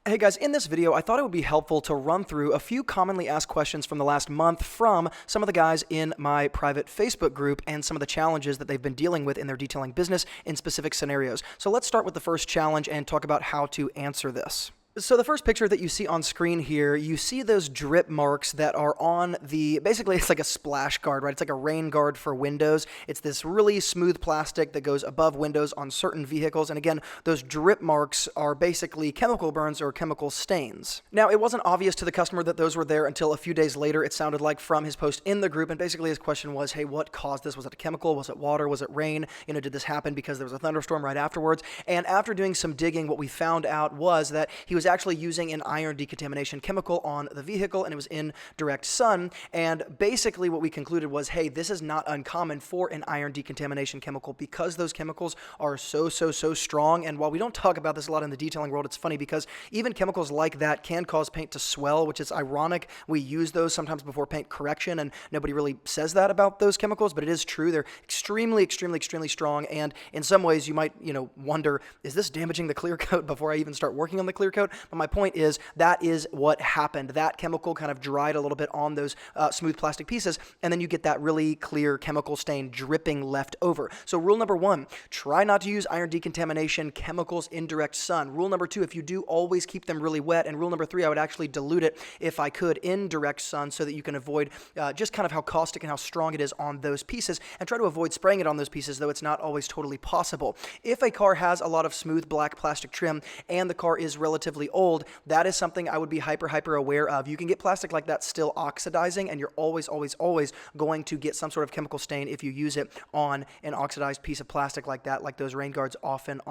Hey guys, in this video, I thought it would be helpful to run through a few commonly asked questions from the last month from some of the guys in my private Facebook group and some of the challenges that they've been dealing with in their detailing business in specific scenarios. So let's start with the first challenge and talk about how to answer this. So the first picture that you see on screen here, you see those drip marks that are on basically it's like a splash guard, right? It's like a rain guard for windows. It's this really smooth plastic that goes above windows on certain vehicles. And again, those drip marks are basically chemical burns or chemical stains. Now, it wasn't obvious to the customer that those were there until a few days later, it sounded like, from his post in the group. And basically his question was, hey, what caused this? Was it a chemical? Was it water? Was it rain? Did this happen because there was a thunderstorm right afterwards? And after doing some digging, what we found out was that he was actually using an iron decontamination chemical on the vehicle, and it was in direct sun. And basically what we concluded was, hey, this is not uncommon for an iron decontamination chemical because those chemicals are so strong. And while we don't talk about this a lot in the detailing world, it's funny because even chemicals like that can cause paint to swell, which is ironic. We use those sometimes before paint correction, and nobody really says that about those chemicals, but it is true. They're extremely strong, and in some ways you might, wonder, is this damaging the clear coat before I even start working on the clear coat? But my point is that is what happened. That chemical kind of dried a little bit on those smooth plastic pieces, and then you get that really clear chemical stain dripping left over. So rule number 1, try not to use iron decontamination chemicals in direct sun. Rule number 2, if you do, always keep them really wet. And rule number 3, I would actually dilute it if I could in direct sun so that you can avoid just kind of how caustic and how strong it is on those pieces, and try to avoid spraying it on those pieces, though it's not always totally possible. If a car has a lot of smooth black plastic trim and the car is relatively old, that is something I would be hyper aware of. You can get plastic like that still oxidizing, and you're always going to get some sort of chemical stain if you use it on an oxidized piece of plastic like that, like those rain guards often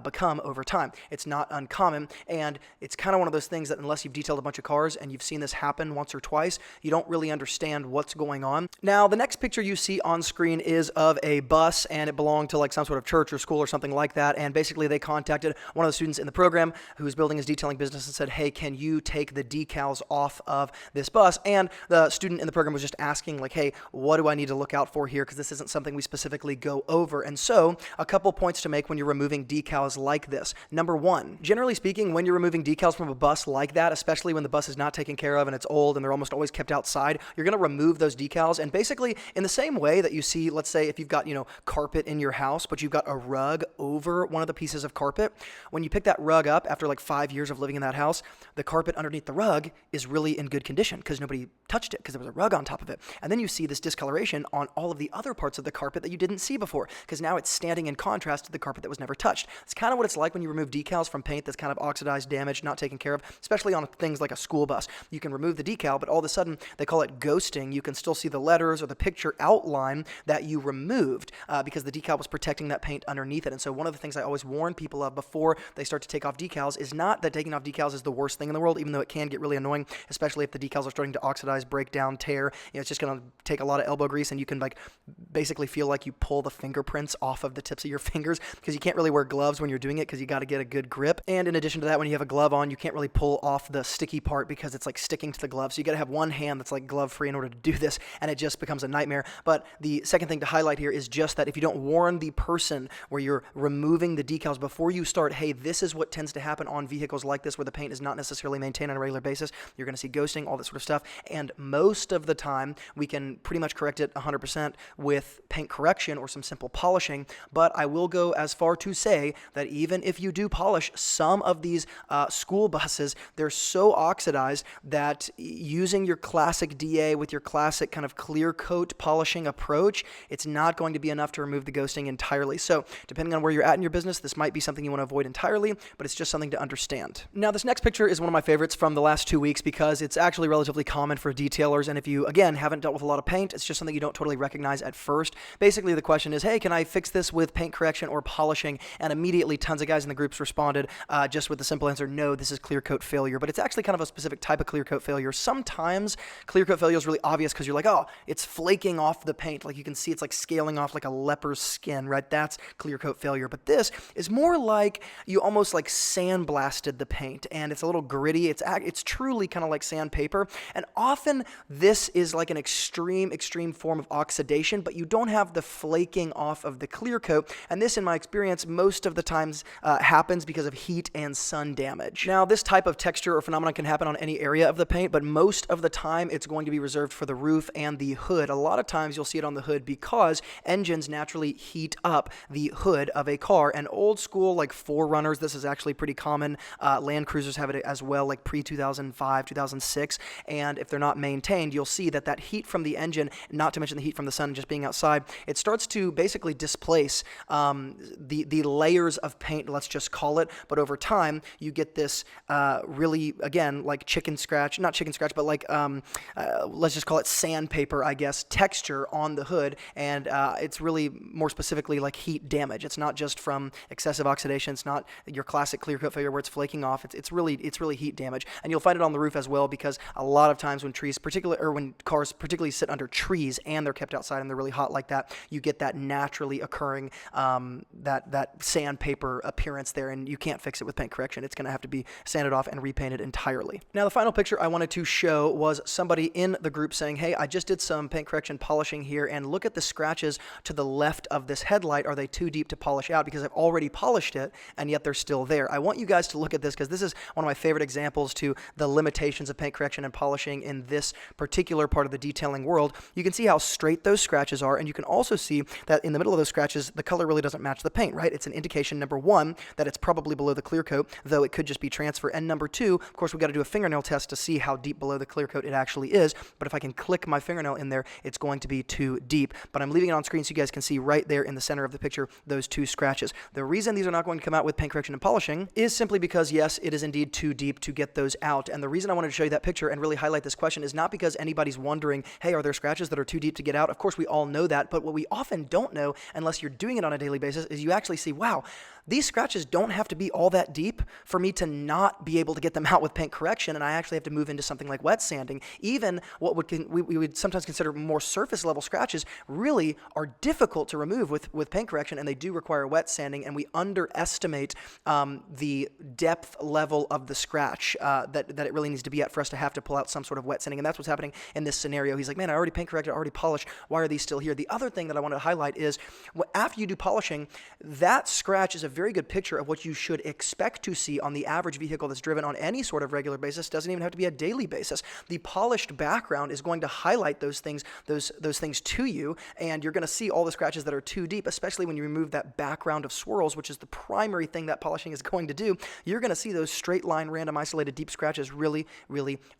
become over time. It's not uncommon, and it's kind of one of those things that unless you've detailed a bunch of cars and you've seen this happen once or twice, you don't really understand what's going on. Now, the next picture you see on screen is of a bus, and it belonged to like some sort of church or school or something like that, and basically they contacted one of the students in the program who was building his detailing business and said, hey, can you take the decals off of this bus? And the student in the program was just asking, like, hey, what do I need to look out for here? Because this isn't something we specifically go over. And so a couple points to make when you're removing decals like this. Number 1, generally speaking, when you're removing decals from a bus like that, especially when the bus is not taken care of and it's old and they're almost always kept outside, you're going to remove those decals. And basically in the same way that you see, let's say if you've got, carpet in your house, but you've got a rug over one of the pieces of carpet, when you pick that rug up after like 5 years of living in that house, the carpet underneath the rug is really in good condition because nobody touched it because there was a rug on top of it. And then you see this discoloration on all of the other parts of the carpet that you didn't see before because now it's standing in contrast to the carpet that was never touched. It's kind of what it's like when you remove decals from paint that's kind of oxidized, damaged, not taken care of, especially on things like a school bus. You can remove the decal, but all of a sudden, they call it ghosting. You can still see the letters or the picture outline that you removed because the decal was protecting that paint underneath it. And so one of the things I always warn people of before they start to take off decals is not that taking off decals is the worst thing in the world, even though it can get really annoying, especially if the decals are starting to oxidize, break down, tear. It's just going to take a lot of elbow grease, and you can basically feel like you pull the fingerprints off of the tips of your fingers because you can't really wear gloves when you're doing it because you got to get a good grip. And in addition to that, when you have a glove on, you can't really pull off the sticky part because it's like sticking to the glove. So you got to have one hand that's like glove free in order to do this, and it just becomes a nightmare. But the second thing to highlight here is just that if you don't warn the person where you're removing the decals before you start, hey, this is what tends to happen on vehicles like this where the paint is not necessarily maintained on a regular basis. You're going to see ghosting, all that sort of stuff. And most of the time, we can pretty much correct it 100% with paint correction or some simple polishing. But I will go as far to say that even if you do polish some of these school buses, they're so oxidized that using your classic DA with your classic kind of clear coat polishing approach, it's not going to be enough to remove the ghosting entirely. So depending on where you're at in your business, this might be something you want to avoid entirely, but it's just something to understand. Now, this next picture is one of my favorites from the last 2 weeks because it's actually relatively common for detailers. And if you, again, haven't dealt with a lot of paint, it's just something you don't totally recognize at first. Basically, the question is, hey, can I fix this with paint correction or polishing? And immediately tons of guys in the groups responded just with the simple answer, no, this is clear coat failure. But it's actually kind of a specific type of clear coat failure. Sometimes clear coat failure is really obvious because you're like, oh, it's flaking off the paint. Like you can see it's like scaling off like a leper's skin, right? That's clear coat failure. But this is more like you almost like sandblast blasted the paint, and it's a little gritty. It's truly kind of like sandpaper, and often this is like an extreme form of oxidation, but you don't have the flaking off of the clear coat, and this, in my experience, most of the times happens because of heat and sun damage. Now, this type of texture or phenomenon can happen on any area of the paint, but most of the time it's going to be reserved for the roof and the hood. A lot of times you'll see it on the hood because engines naturally heat up the hood of a car, and old school like 4Runners, this is actually pretty common. Land Cruisers have it as well, like pre-2005, 2006, and if they're not maintained, you'll see that heat from the engine, not to mention the heat from the sun just being outside, it starts to basically displace the layers of paint, let's just call it, but over time you get this really, again, like not chicken scratch, but like let's just call it sandpaper, I guess, texture on the hood, and it's really more specifically like heat damage. It's not just from excessive oxidation. It's not your classic clear coat failure where it's flaking off. It's really heat damage, and you'll find it on the roof as well, because a lot of times when when cars particularly sit under trees and they're kept outside and they're really hot like that, you get that naturally occurring that sandpaper appearance there, and you can't fix it with paint correction. It's going to have to be sanded off and repainted entirely. Now, the final picture I wanted to show was somebody in the group saying, hey, I just did some paint correction polishing here, and look at the scratches to the left of this headlight. Are they too deep to polish out? Because I've already polished it, and yet they're still there. I want you guys to look at this, because this is one of my favorite examples to the limitations of paint correction and polishing in this particular part of the detailing world. You can see how straight those scratches are, and you can also see that in the middle of those scratches, the color really doesn't match the paint, right? It's an indication, number one, that it's probably below the clear coat, though it could just be transfer, and number two, of course, we've got to do a fingernail test to see how deep below the clear coat it actually is, but if I can click my fingernail in there, it's going to be too deep. But I'm leaving it on screen so you guys can see right there in the center of the picture those two scratches. The reason these are not going to come out with paint correction and polishing is simply because, yes, it is indeed too deep to get those out. And the reason I wanted to show you that picture and really highlight this question is not because anybody's wondering, hey, are there scratches that are too deep to get out? Of course, we all know that, but what we often don't know, unless you're doing it on a daily basis, is you actually see, wow, these scratches don't have to be all that deep for me to not be able to get them out with paint correction, and I actually have to move into something like wet sanding. Even what we would sometimes consider more surface level scratches really are difficult to remove with paint correction, and they do require wet sanding, and we underestimate the depth level of the scratch that it really needs to be at for us to have to pull out some sort of wet sanding, and that's what's happening in this scenario. He's like, man, I already paint corrected, I already polished, why are these still here? The other thing that I want to highlight is after you do polishing, that scratch is a very good picture of what you should expect to see on the average vehicle that's driven on any sort of regular basis. Doesn't even have to be a daily basis. The polished background is going to highlight those things to you, and you're going to see all the scratches that are too deep, especially when you remove that background of swirls, which is the primary thing that polishing is going to do. You're going to see those straight line, random, isolated, deep scratches really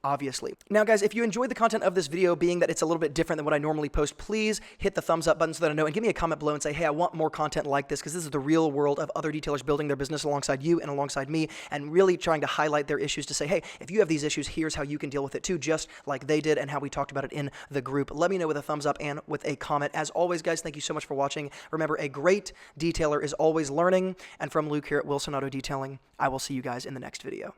obviously. Now, guys, if you enjoyed the content of this video, being that it's a little bit different than what I normally post, please hit the thumbs up button so that I know, and give me a comment below and say, hey, I want more content like this, because this is the real world of other detailers building their business alongside you and alongside me, and really trying to highlight their issues to say, hey, if you have these issues, here's how you can deal with it too, just like they did and how we talked about it in the group. Let me know with a thumbs up and with a comment. As always, guys, thank you so much for watching. Remember, a great detailer is always learning, and from Luke here at Wilson Auto Detailing, I will see you guys in the next video.